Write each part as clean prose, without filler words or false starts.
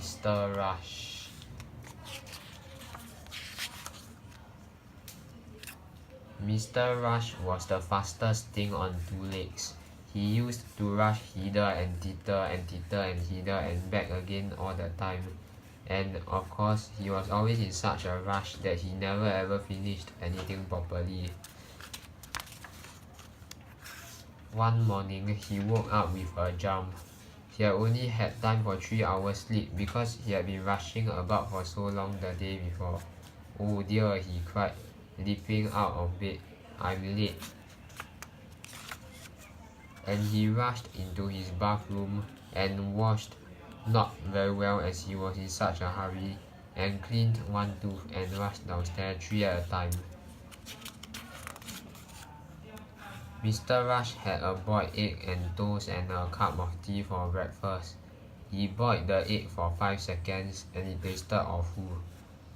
Mr. Rush. Mr. Rush was the fastest thing on two legs. He used to rush hither and thither and thither and hither and back again all the time. And of course, he was always in such a rush that he never ever finished anything properly. One morning, he woke up with a jump. He had only had time for 3 hours sleep because he had been rushing about for so long the day before. "Oh dear," he cried, leaping out of bed. "I'm late." And he rushed into his bathroom and washed, not very well as he was in such a hurry, and cleaned one tooth and rushed downstairs 3 at a time. Mr. Rush had a boiled egg and toast and a cup of tea for breakfast. He boiled the egg for 5 seconds and it tasted awful.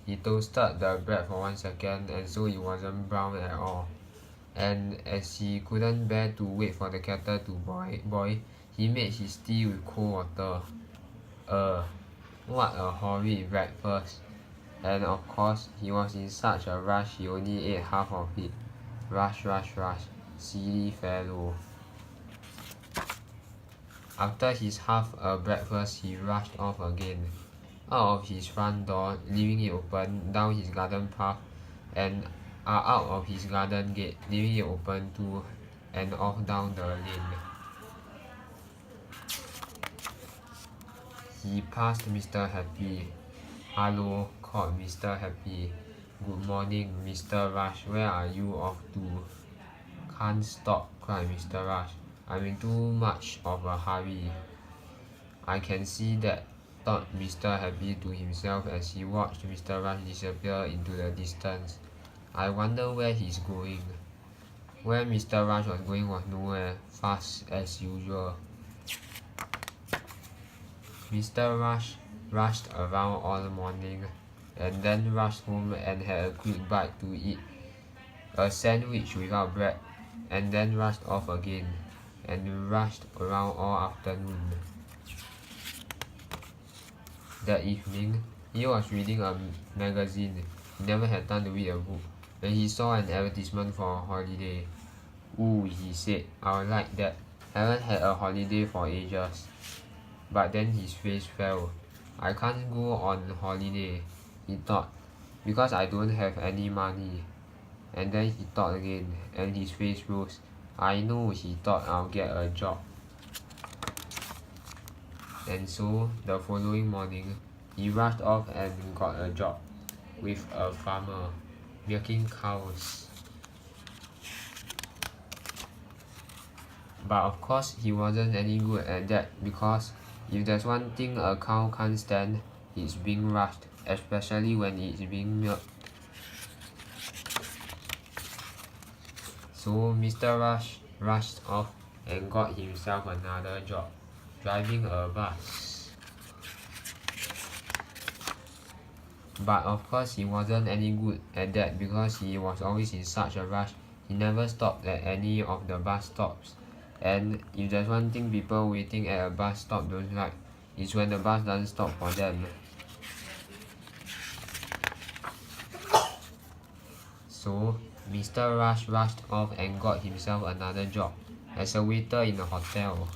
He toasted the bread for 1 second and so it wasn't brown at all. And as he couldn't bear to wait for the kettle to boil, he made his tea with cold water. What a horrid breakfast. And of course, he was in such a rush he only ate half of it. Rush, rush, rush. Silly fellow. After his half a breakfast, he rushed off again. Out of his front door, leaving it open, down his garden path, and out of his garden gate, leaving it open too, and off down the lane. He passed Mr. Happy. "Hello," called Mr. Happy. "Good morning, Mr. Rush. Where are you off to?" "Can't stop," cried Mr. Rush. "I'm in too much of a hurry." "I can see that," thought Mr. Happy to himself as he watched Mr. Rush disappear into the distance. "I wonder where he's going." Where Mr. Rush was going was nowhere, fast as usual. Mr. Rush rushed around all morning, and then rushed home and had a quick bite to eat, a sandwich without bread, and then rushed off again, and rushed around all afternoon. That evening, he was reading a magazine. He never had time to read a book, when he saw an advertisement for a holiday. "Ooh," he said, "I'll like that. Haven't had a holiday for ages." But then his face fell. "I can't go on holiday," he thought, "because I don't have any money." And then he thought again, and his face rose. "I know," he thought, "I'll get a job." And so, the following morning, he rushed off and got a job with a farmer, milking cows. But of course, he wasn't any good at that because if there's one thing a cow can't stand, it's being rushed, especially when it's being milked. So Mr. Rush rushed off and got himself another job, driving a bus. But of course he wasn't any good at that because he was always in such a rush. He never stopped at any of the bus stops. And if there's one thing people waiting at a bus stop don't like, it's when the bus doesn't stop for them. So Mr. Rush rushed off and got himself another job as a waiter in a hotel.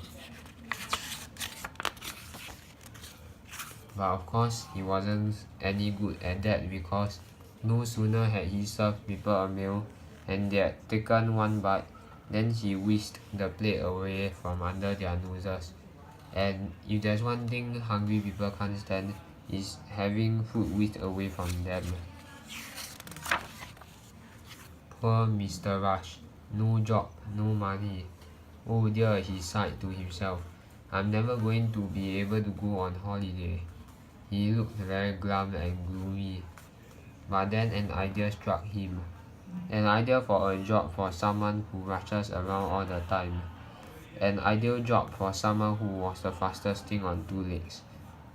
But of course he wasn't any good at that because no sooner had he served people a meal and they had taken one bite, then he whisked the plate away from under their noses. And if there's one thing hungry people can't stand, it's having food whisked away from them. Poor Mr. Rush. No job, no money. "Oh dear," he sighed to himself. "I'm never going to be able to go on holiday." He looked very glum and gloomy. But then an idea struck him. An idea for a job for someone who rushes around all the time. An ideal job for someone who was the fastest thing on two legs.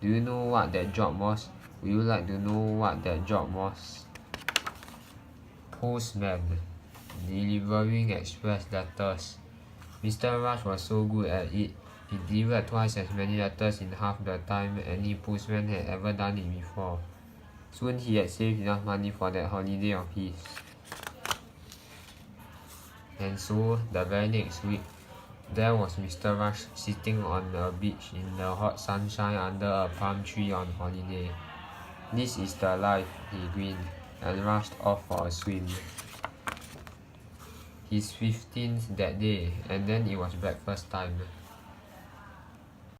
Do you know what that job was? Would you like to know what that job was? Postman. Delivering express letters. Mr. Rush was so good at it He delivered twice as many letters in half the time any postman had ever done it before. Soon he had saved enough money for that holiday of his. And so, the very next week, there was Mr. Rush sitting on a beach in the hot sunshine under a palm tree on holiday. "This is the life," he grinned, and rushed off for a swim. His 15th that day, and then it was breakfast time.